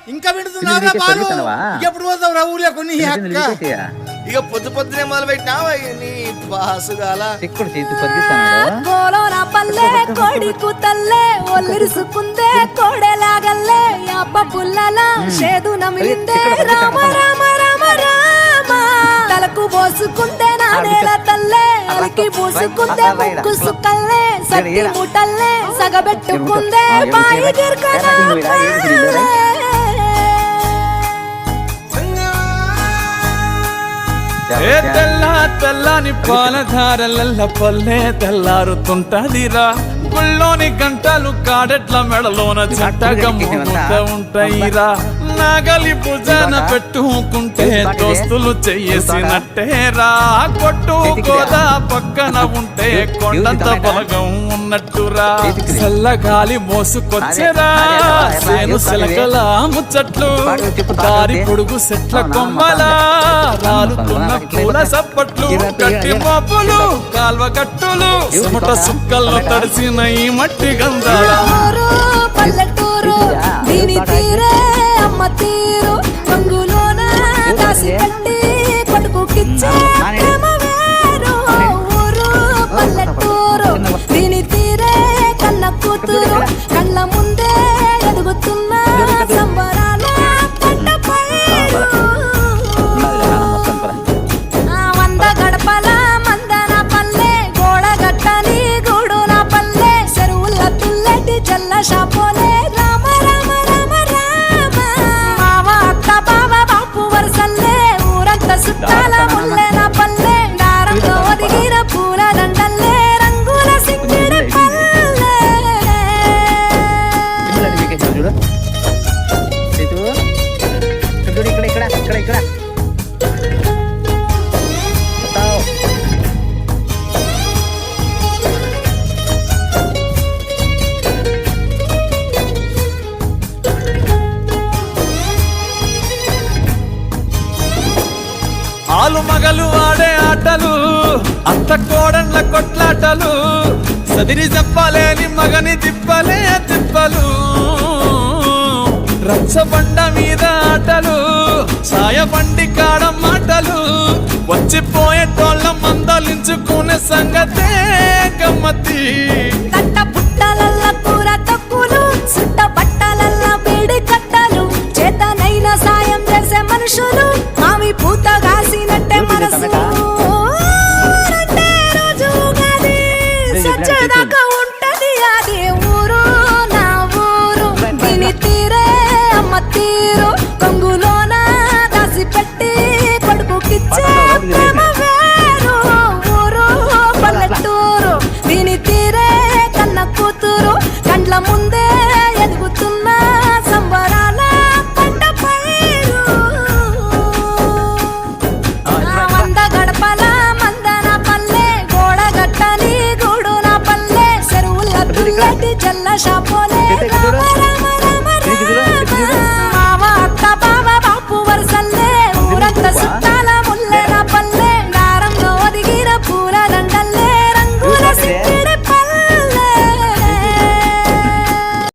ఇంకా వింటున్నావురా బాలు? ఎప్పుడు పోతావు రా ఊళ్ళో కొన్ని ఇక పొద్దు పొద్దునే మొదలు పెట్టినావా నీ బాసుగాల కోలోన పల్లె కోడి కూతల్లే ఒల్లిరుసుకుందే కోడెలాగల్లే అబ్బ పుల్లల చేదు నమిలిందే రామ రామ రామ రామ తలకు పోసుకుందే నా నేల తల్లే అలికి పూసుకుందే ముక్కు సుక్కల్లే సట్టి ముటల్లే సగబెట్టుకుందే బాయి గిర్కనా తెల్ల తెల్లని పాలధారలల్ల పల్లె తెల్లారుతుంటదిరా గుళ్ళోని గంటలు కాడెట్ల మెడలోన చట్టగా మోగుత ఉంటాయిరా నాగలి భుజాన పెట్టుకుంటే దోస్తులు చెయ్యేసినట్టేరా కొట్టు గోదా పక్కన ఉంటే కొండంత బలగం ఉన్నట్టురా చల్లగాలి మోసుకొచ్చేరా సేను సెలకల ముచ్చట్లు దారి పొడుగు సెట్ల కొమ్మలా రాలుతున్న పూల సప్పట్లు కట్టి మోపులు కాల్వ కట్టులు సుమట సుక్కల్లో తడిసిన ఈ మట్టి గంధాల పల్లెటూరు దీని తీరే అమ్మ తీరు రంగులోన దాసి కట్టి కొడుకుకిచ్చే ప్రేమ వేరు ఊరు పల్లెటూరు దీని తీరే కన్న కూతురు కళ్ళ ముందే ఎదుగుతున్న సంబరాల పంట పైరు వంద గడపల మందన పల్లె గోడ గట్టని గూడున పల్లె చెరువుల తుల్లెటి జల్ల షాపోలే రామ రామ రామ రామ మావ అత్త బావ బాపు వరసల్లే ఊరంత సుట్టాల ముల్లెన పల్లె దారంతో ఒదిగిన పూల దండల్లే రంగుల సింగిడి పల్లె చూడు ఇక్కడ ఆలు మగలు ఆడే ఆటలు అత్త కోడళ్ళ కొట్లాటలు సదిరి చెప్పలేని మగని తిప్పలే తిప్పలు రచ్చబండ మీద ఆటలు సాయబండి కాడ మాటలు వచ్చిపోయేటోళ్ళ మందలించుకునే సంగతే గమ్మతి